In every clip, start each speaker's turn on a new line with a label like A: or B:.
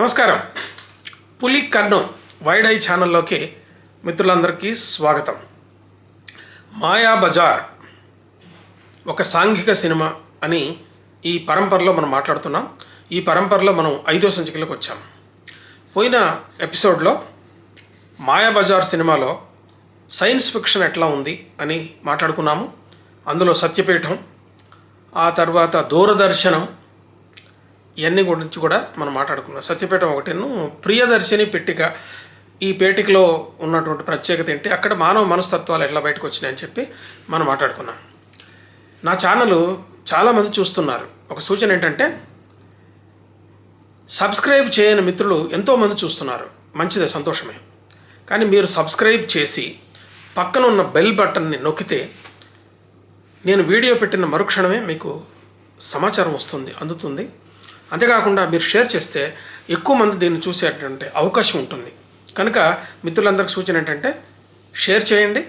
A: నమస్కారం. పులి కర్ణం wide I ఛానల్లోకి మిత్రులందరికీ స్వాగతం. మాయాబజార్ ఒక సాంఘిక సినిమా అని ఈ పరంపరలో మనం మాట్లాడుతున్నాం. ఈ పరంపరలో మనం 5వ సంచికలోకి వచ్చాం. పోయిన ఎపిసోడ్లో మాయాబజార్ సినిమాలో సైన్స్ ఫిక్షన్ ఎట్లా ఉంది అని మాట్లాడుకున్నాము. అందులో సత్యపీఠం, ఆ తర్వాత దూరదర్శనం, ఇవన్నీ గురించి కూడా మనం మాట్లాడుకున్నాం. సత్యపీఠం ఒకటిను, ప్రియదర్శిని పెట్టిక. ఈ పేటికలో ఉన్నటువంటి ప్రత్యేకత ఏంటి, అక్కడ మానవ మనస్తత్వాలు ఎట్లా బయటకు వచ్చినాయని చెప్పి మనం మాట్లాడుకున్నాం. నా ఛానల్ చాలామంది చూస్తున్నారు. ఒక సూచన ఏంటంటే, సబ్స్క్రైబ్ చేయని మిత్రులు ఎంతోమంది చూస్తున్నారు. మంచిదే, సంతోషమే. కానీ మీరు సబ్స్క్రైబ్ చేసి పక్కన ఉన్న బెల్ బటన్ని నొక్కితే నేను వీడియో పెట్టిన మరుక్షణమే మీకు సమాచారం అందుతుంది. అంతేకాకుండా మీరు షేర్ చేస్తే ఎక్కువ మంది దీన్ని చూసేటువంటి అవకాశం ఉంటుంది. కనుక మిత్రులందరికీ సూచన ఏంటంటే, షేర్ చేయండి,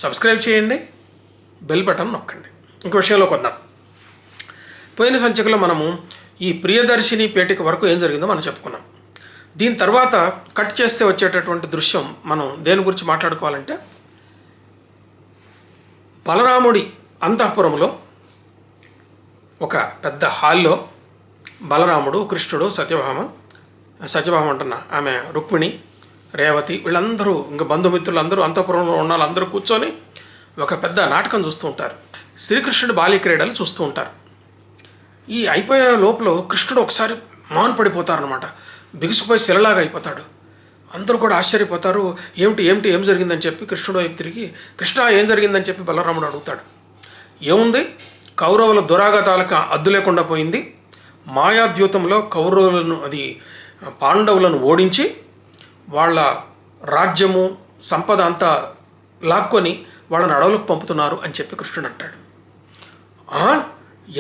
A: సబ్స్క్రైబ్ చేయండి, బెల్ బటన్ నొక్కండి. ఇంక విషయంలోకి వద్దాం. పోయిన సంచికలో మనము ఈ ప్రియదర్శిని పేటిక వరకు ఏం జరిగిందో మనం చెప్పుకున్నాం. దీని తర్వాత కట్ చేస్తే వచ్చేటటువంటి దృశ్యం మనం దేని గురించి మాట్లాడుకోవాలంటే, బలరాముడి అంతఃపురంలో ఒక పెద్ద హాల్లో బలరాముడు, కృష్ణుడు, సత్యభామ అంటున్నా, ఆమె రుక్మిణి, రేవతి, వీళ్ళందరూ ఇంకా బంధుమిత్రులందరూ అంతఃపురంలో ఉన్న వాళ్ళందరూ కూర్చొని ఒక పెద్ద నాటకం చూస్తూ ఉంటారు. శ్రీకృష్ణుడు బాల్య క్రీడలు చూస్తూ ఉంటారు. ఈ అయిపోయే లోపల కృష్ణుడు ఒకసారి మాను పడిపోతారనమాట. బిగుసిపోయి శిలలాగా అయిపోతాడు. అందరూ కూడా ఆశ్చర్యపోతారు. ఏం జరిగిందని చెప్పి కృష్ణుడు వైపు తిరిగి, కృష్ణ ఏం జరిగిందని చెప్పి బలరాముడు అడుగుతాడు. ఏముంది, కౌరవుల దురాగతాలకు అద్దు లేకుండా పోయింది. మాయాద్యూతంలో కౌరవులను, పాండవులను ఓడించి వాళ్ళ రాజ్యము సంపద అంతా లాక్కొని వాళ్ళని అడవులకు పంపుతున్నారు అని చెప్పి కృష్ణుడు అంటాడు.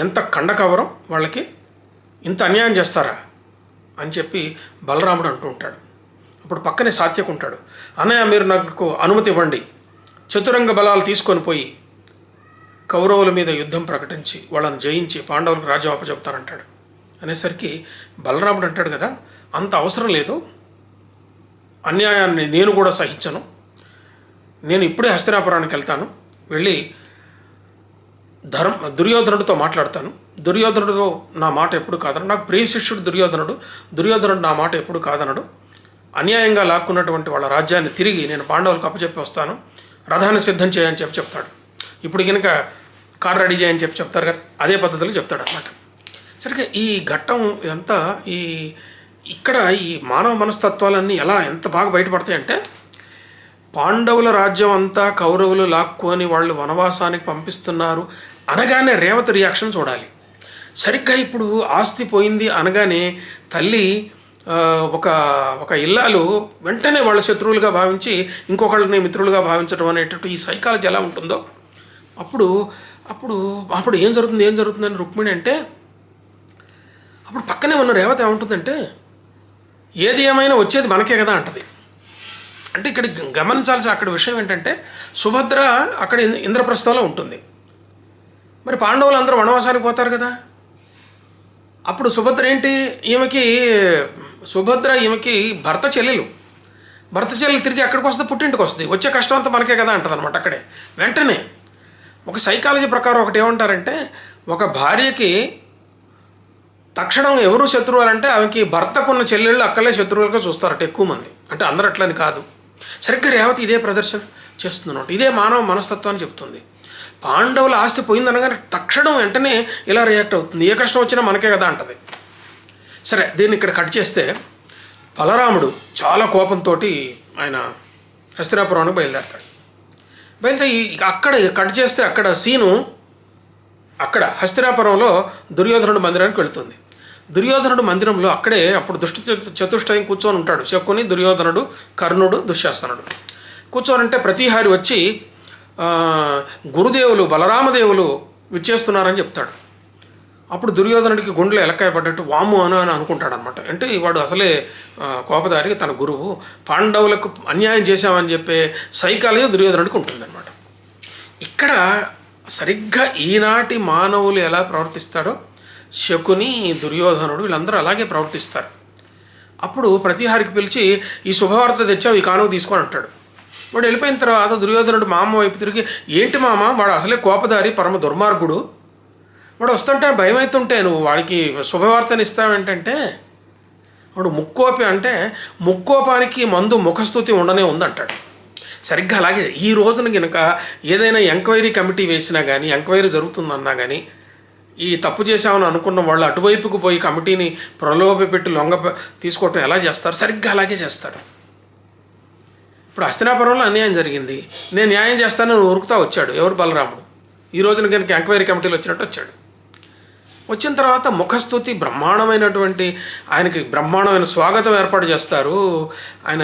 A: ఎంత కండకవరం, వాళ్ళకి ఇంత అన్యాయం చేస్తారా అని చెప్పి బలరాముడు అంటూ ఉంటాడు. అప్పుడు పక్కనే సాత్యకు ఉంటాడు. అన్నయ్య, మీరు నాకు అనుమతి ఇవ్వండి, చతురంగ బలాలు తీసుకొని పోయి కౌరవుల మీద యుద్ధం ప్రకటించి వాళ్ళని జయించి పాండవులకు రాజ్యం అప్పచెప్తానంటాడు. అనేసరికి బలరాముడు అంటాడు కదా, అంత అవసరం లేదు, అన్యాయాన్ని నేను కూడా సహించను, నేను ఇప్పుడే హస్తినాపురానికి వెళ్తాను, వెళ్ళి దుర్యోధనుడితో మాట్లాడతాను. దుర్యోధనుడితో నా మాట ఎప్పుడు కాదనడు, నాకు ప్రియ శిష్యుడు దుర్యోధనుడు నా మాట ఎప్పుడు కాదనడు. అన్యాయంగా లాక్కున్నటువంటి వాళ్ళ రాజ్యాన్ని తిరిగి నేను పాండవులకు అప్పచెప్పి వస్తాను, రథాన్ని సిద్ధం చేయని చెప్తాడు. ఇప్పుడు కనుక కారు రెడీ చేయని చెప్తారు కదా, అదే పద్ధతిలో చెప్తాడు అన్నమాట. సరిగ్గా ఈ ఘట్టం ఇదంతా ఇక్కడ ఈ మానవ మనస్తత్వాలన్నీ ఎంత బాగా బయటపడతాయంటే, పాండవుల రాజ్యం అంతా కౌరవులు లాక్కొని వాళ్ళు వనవాసానికి పంపిస్తున్నారు అనగానే రేవతి రియాక్షన్ చూడాలి. సరిగ్గా ఇప్పుడు ఆస్తి పోయింది అనగానే తల్లి ఒక ఇల్లాలు వెంటనే వాళ్ళ శత్రువులుగా భావించి ఇంకొకళ్ళని మిత్రులుగా భావించడం అనేటట్టు ఈ సైకాలజీ ఎలా ఉంటుందో, అప్పుడు ఏం జరుగుతుందని రుక్మిణి అంటే, అప్పుడు పక్కనే ఉన్న రేవతి ఏముంటుందంటే, ఏది ఏమైనా వచ్చేది మనకే కదా అంటది. అంటే ఇక్కడ గమనించాల్సిన అక్కడ విషయం ఏంటంటే, సుభద్ర అక్కడ ఇంద్రప్రస్థంలో ఉంటుంది. మరి పాండవులు అందరూ వనవాసానికి పోతారు కదా. అప్పుడు సుభద్ర ఈమెకి భర్త చెల్లెలు తిరిగి అక్కడికి వస్తే పుట్టింటికి వస్తుంది, వచ్చే కష్టం అంతా మనకే కదా అంటది అనమాట. అక్కడే వెంటనే ఒక సైకాలజీ ప్రకారం ఒకటి ఏమంటారంటే, ఒక భార్యకి తక్షణం ఎవరు శత్రువులు అంటే ఆమెకి భర్తకున్న చెల్లెళ్ళు అక్కలే శత్రువులుగా చూస్తారట ఎక్కువ మంది. అంటే అందరూ అట్లని కాదు. సరిగ్గా రేవతి ఇదే ప్రదర్శన చేస్తుందన్నమాట. ఇదే మానవ మనస్తత్వాన్ని చెప్తుంది. పాండవుల ఆస్తి పోయిందనగానే తక్షణం వెంటనే ఇలా రియాక్ట్ అవుతుంది. ఏ కష్టం వచ్చినా మనకే కదా అంటది. సరే, దీన్ని ఇక్కడ కట్ చేస్తే బలరాముడు చాలా కోపంతో ఆయన హస్తినాపురానికి బయలుదేరి అక్కడ కట్ చేస్తే అక్కడ సీను అక్కడ హస్తినాపురంలో దుర్యోధనుడు మందిరానికి వెళుతుంది. దుర్యోధనుడు మందిరంలో అక్కడే అప్పుడు దుష్ట చతుష్టయం కూర్చొని ఉంటాడు. శకుని, దుర్యోధనుడు, కర్ణుడు, దుశ్శాసనుడు కూర్చోనంటే ప్రతిహారి వచ్చి గురుదేవులు బలరామదేవులు విచ్చేస్తున్నారని చెప్తాడు. అప్పుడు దుర్యోధనుడికి గుండెలో ఎలక్కాయ పడ్డట్టు వాము అని అనుకుంటాడు అనమాట. అంటే వాడు అసలే కోపదారి, తన గురువు, పాండవులకు అన్యాయం చేశామని చెప్పే సైకాలజీ దుర్యోధనుడికి ఉంటుందన్నమాట. ఇక్కడ సరిగ్గా ఈనాటి మానవులు ఎలా ప్రవర్తిస్తాడో శకుని, దుర్యోధనుడు వీళ్ళందరూ అలాగే ప్రవర్తిస్తారు. అప్పుడు ప్రతిహారికి పిలిచి ఈ శుభవార్త తెచ్చావు, ఈ కానుక తీసుకొని అంటాడు. వాడు వెళ్ళిపోయిన తర్వాత దుర్యోధనుడు మామ వైపు తిరిగి, ఏంటి మామ, వాడు అసలే కోపదారి పరమ దుర్మార్గుడు, వాడు వస్తుంటే భయం అవుతుంటే నువ్వు వాడికి శుభవార్తను ఇస్తావేంటంటే, వాడు ముక్కోపి అంటే ముక్కోపానికి మందు ముఖస్థుతి ఉండనే ఉందంటాడు. సరిగ్గా అలాగే ఈ రోజున కనుక ఏదైనా ఎంక్వైరీ కమిటీ వేసినా కానీ, ఎంక్వైరీ జరుగుతుందన్నా కానీ, ఈ తప్పు చేశామని అనుకున్న వాళ్ళు అటువైపుకు పోయి కమిటీని ప్రలోభపెట్టి తీసుకోవటం ఎలా చేస్తారు, సరిగ్గా అలాగే చేస్తారు. ఇప్పుడు హస్తినాపురంలో అన్యాయం జరిగింది, నేను న్యాయం చేస్తానని ఉరుకుతా వచ్చాడు ఎవరు, బలరాముడు. ఈ రోజున కనుక ఎంక్వైరీ కమిటీలు వచ్చినట్టు వచ్చాడు. వచ్చిన తర్వాత ముఖస్థుతి బ్రహ్మాండమైనటువంటి, ఆయనకి బ్రహ్మాండమైన స్వాగతం ఏర్పాటు చేస్తారు. ఆయన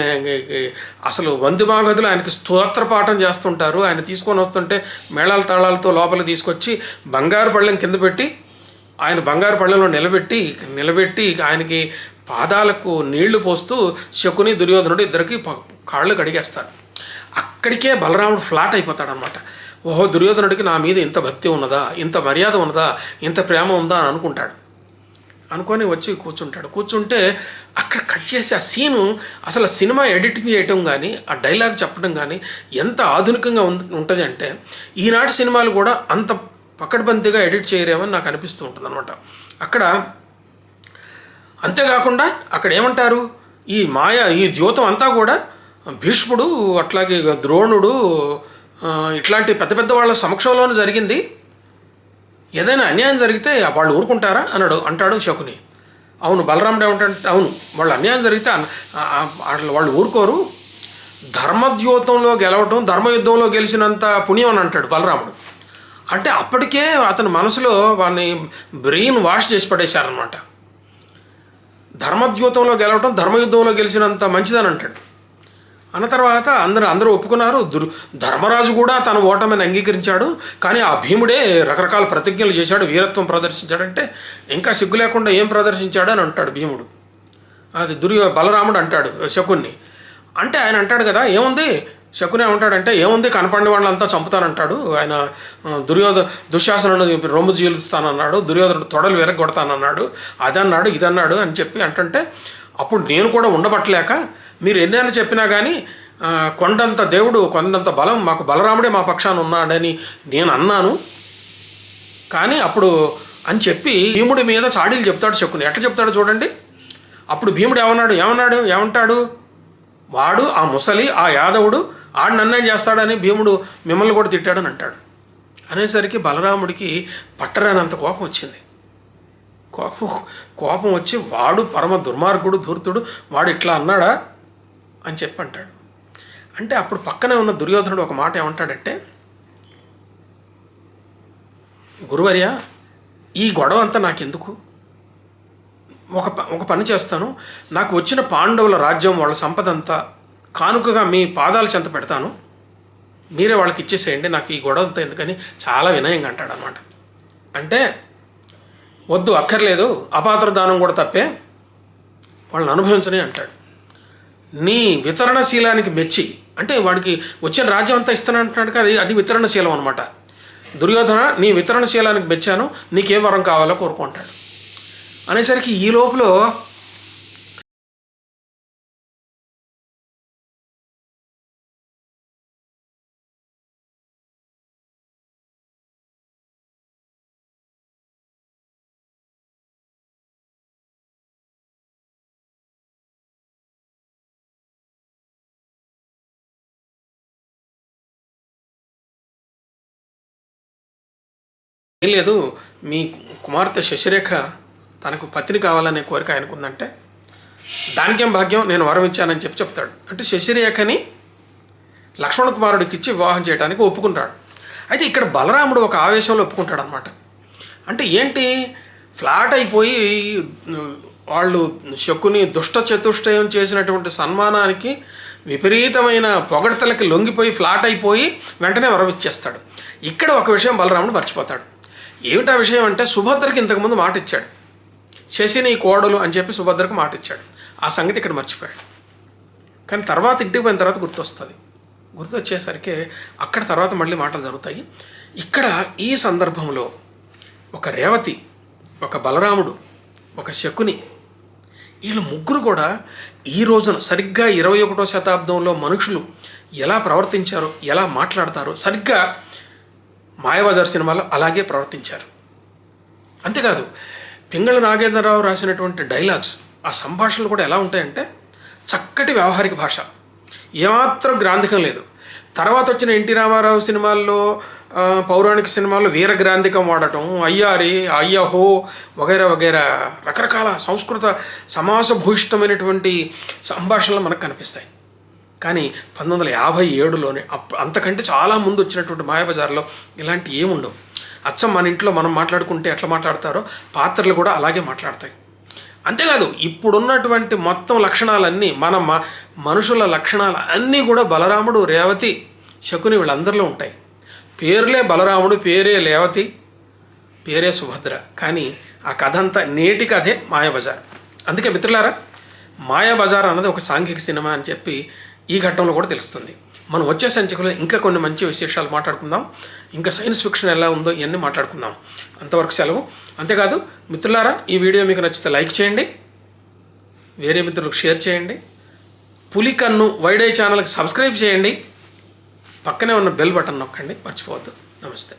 A: అసలు వందిమాగదులు ఆయనకి స్తోత్రపాఠం చేస్తుంటారు. ఆయన తీసుకొని వస్తుంటే మేళాల తాళాలతో లోపల తీసుకొచ్చి బంగారు పళ్ళెం కింద పెట్టి, ఆయన బంగారు పళ్ళెంలో నిలబెట్టి ఆయనకి పాదాలకు నీళ్లు పోస్తూ శకుని దుర్యోధనుడు ఇద్దరికి కాళ్ళు కడిగేస్తారు. అక్కడికే బలరాముడు ఫ్లాట్ అయిపోతాడనమాట. ఓహో, దుర్యోధనుడికి నా మీద ఇంత భక్తి ఉన్నదా, ఇంత మర్యాద ఉన్నదా, ఇంత ప్రేమ ఉందా అని అనుకొని వచ్చి కూర్చుంటే అక్కడ కట్ చేసి ఆ సీను, అసలు సినిమా ఎడిటింగ్ చేయటం కానీ, ఆ డైలాగ్ చెప్పడం కానీ ఎంత ఆధునికంగా ఉంటుంది అంటే, ఈనాటి సినిమాలు కూడా అంత పకడ్బందీగా ఎడిట్ చేయరేమని నాకు అనిపిస్తూ ఉంటుంది అనమాట. అక్కడ అంతేకాకుండా అక్కడ ఏమంటారు, ఈ ద్యోతం అంతా కూడా భీష్ముడు, అట్లాగే ద్రోణుడు, ఇట్లాంటి పెద్ద పెద్ద వాళ్ళ సమక్షంలోనే జరిగింది. ఏదైనా అన్యాయం జరిగితే వాళ్ళు ఊరుకుంటారా అంటాడు శకుని. అవును, బలరాముడు ఏమంటాడు, అవును, వాళ్ళు అన్యాయం జరిగితే వాళ్ళు ఊరుకోరు. ధర్మద్యోతంలో గెలవటం ధర్మయుద్ధంలో గెలిచినంత పుణ్యం అని అంటాడు బలరాముడు. అంటే అప్పటికే అతని మనసులో వాళ్ళని బ్రెయిన్ వాష్ చేసి పడేశారనమాట. ధర్మద్యోతంలో గెలవటం ధర్మయుద్ధంలో గెలిచినంత మంచిదని అంటాడు. అన్న తర్వాత అందరూ ఒప్పుకున్నారు. ధర్మరాజు కూడా తన ఓటమిని అంగీకరించాడు. కానీ ఆ భీముడే రకరకాల ప్రతిజ్ఞలు చేశాడు, వీరత్వం ప్రదర్శించాడంటే ఇంకా సిగ్గు లేకుండా ఏం ప్రదర్శించాడు అని అంటాడు భీముడు. అది బలరాముడు అంటాడు శకున్ని. అంటే ఆయన అంటాడు కదా, ఏముంది, శకుని ఏమంటాడంటే, ఏముంది, కనపడిన వాళ్ళంతా చంపుతానంటాడు ఆయన. దుశ్శాసనుడు రొమ్ము చీలుస్తానన్నాడు, దుర్యోధనుడు తొడలు విరగొడతానన్నాడు, అదన్నాడు ఇదన్నాడు అని చెప్పి అంటుంటే, అప్పుడు నేను కూడా ఉండబట్టలేక, మీరు ఎన్నైనా చెప్పినా కానీ కొండంత దేవుడు, కొండంత బలం మాకు బలరాముడే మా పక్షాన ఉన్నాడని నేను అన్నాను. కానీ అప్పుడు అని చెప్పి భీముడి మీద చాడీలు చెప్తాడు శకుని. ఎట్లా చెప్తాడు చూడండి. అప్పుడు భీముడు ఏమంటాడు, వాడు ఆ ముసలి, ఆ యాదవుడు ఆడు నన్నేం చేస్తాడని భీముడు మిమ్మల్ని కూడా తిట్టాడని అంటాడు. అనేసరికి బలరాముడికి పట్టరానంత కోపం వచ్చింది. కోపం వచ్చి, వాడు పరమ దుర్మార్గుడు, ధూర్తుడు, వాడు ఇట్లా అన్నాడా అని చెప్పి అంటాడు. అంటే అప్పుడు పక్కనే ఉన్న దుర్యోధనుడు ఒక మాట ఏమంటాడంటే, గురువర్య, ఈ గొడవ అంతా నాకెందుకు, ఒక పని చేస్తాను, నాకు వచ్చిన పాండవుల రాజ్యం, వాళ్ళ సంపద అంతా కానుకగా మీ పాదాల చెంత పెడతాను, మీరే వాళ్ళకి ఇచ్చేసేయండి, నాకు ఈ గొడవ అంతా ఎందుకని చాలా వినయంగా అంటాడు అనమాట. అంటే వద్దు, అక్కర్లేదు, అపాత్ర దానం కూడా తప్పే, వాళ్ళని అనుభవించని అంటాడు. నీ వితరణశీలానికి మెచ్చి, అంటే వాడికి వచ్చిన రాజ్యం అంతా ఇస్తానంటున్నాడు కదా, అది వితరణశీలం అనమాట. దుర్యోధన, నీ వితరణశీలానికి మెచ్చాను, నీకే వరం కావాలో కోరుకుంటాడు. అనేసరికి ఈ లోపల ఏం లేదు, మీ కుమార్తె శశిరేఖ తనకు పత్ని కావాలనే కోరిక ఆయనకుందంటే, దానికేం భాగ్యం, నేను వరం ఇచ్చానని చెప్తాడు. అంటే శశిరేఖని లక్ష్మణ కుమారుడికి ఇచ్చి వివాహం చేయడానికి ఒప్పుకుంటాడు. అయితే ఇక్కడ బలరాముడు ఒక ఆవేశంలో ఒప్పుకుంటాడు అనమాట. అంటే ఏంటి, ఫ్లాట్ అయిపోయి వాళ్ళు శకుని దుష్ట చతుష్టయం చేసినటువంటి సన్మానానికి విపరీతమైన పొగడతలకి లొంగిపోయి ఫ్లాట్ అయిపోయి వెంటనే వరం ఇచ్చేస్తాడు. ఇక్కడ ఒక విషయం బలరాముడు మర్చిపోతాడు. ఏమిటా విషయం అంటే, సుభద్రకి ఇంతకుముందు మాట ఇచ్చాడు, శశిని కోడలు అని చెప్పి సుభద్రకు మాట ఇచ్చాడు. ఆ సంగతి ఇక్కడ మర్చిపోయాడు. కానీ తర్వాత ఇంటికి పోయిన తర్వాత గుర్తొచ్చేసరికి అక్కడ తర్వాత మళ్ళీ మాటలు జరుగుతాయి. ఇక్కడ ఈ సందర్భంలో ఒక రేవతి, ఒక బలరాముడు, ఒక శకుని వీళ్ళు ముగ్గురు కూడా ఈ రోజున సరిగ్గా 21వ శతాబ్దంలో మనుషులు ఎలా ప్రవర్తించారో, ఎలా మాట్లాడతారో సరిగ్గా మాయాబజార్ సినిమాలో అలాగే ప్రవర్తించారు. అంతేకాదు పింగళ నాగేంద్రరావు రాసినటువంటి డైలాగ్స్, ఆ సంభాషణలు కూడా ఎలా ఉంటాయంటే చక్కటి వ్యవహారిక భాష, ఏమాత్రం గ్రాంధికం లేదు. తర్వాత వచ్చిన ఎన్టీ రామారావు సినిమాల్లో, పౌరాణిక సినిమాల్లో వీరగ్రాంధికం వాడటం, అయ్యారి, అయ్యహో వగైరా వగైరా రకరకాల సంస్కృత సమాసభూయిష్టమైనటువంటి సంభాషణలు మనకు కనిపిస్తాయి. కానీ 1957లోనే అంతకంటే చాలా ముందు వచ్చినటువంటి మాయాబజార్లో ఇలాంటి ఏముండవు. అచ్చం మన ఇంట్లో మనం మాట్లాడుకుంటే ఎట్లా మాట్లాడతారో పాత్రలు కూడా అలాగే మాట్లాడతాయి. అంతేకాదు ఇప్పుడున్నటువంటి మొత్తం లక్షణాలన్నీ మనుషుల లక్షణాలు అన్నీ కూడా బలరాముడు, రేవతి, శకుని వీళ్ళందరిలో ఉంటాయి. పేర్లే బలరాముడు, పేరే రేవతి, పేరే సుభద్ర. కానీ ఆ కథ అంతా నేటి కథే మాయాబజార్. అందుకే మిత్రులారా, మాయాబజార్ అన్నది ఒక సాంఘిక సినిమా అని చెప్పి ఈ ఘట్టంలో కూడా తెలుస్తుంది. మనం వచ్చే సంచికలో ఇంకా కొన్ని మంచి విశేషాలు మాట్లాడుకుందాం. ఇంకా సైన్స్ ఫిక్షన్ ఎలా ఉందో ఇవన్నీ మాట్లాడుకుందాం. అంతవరకు సెలవు. అంతేకాదు మిత్రులారా, ఈ వీడియో మీకు నచ్చితే లైక్ చేయండి, వేరే మిత్రులకు షేర్ చేయండి, పులికన్ను వైడై ఛానల్కి సబ్స్క్రైబ్ చేయండి, పక్కనే ఉన్న బెల్ బటన్ నొక్కండి, మర్చిపోవద్దు. నమస్తే.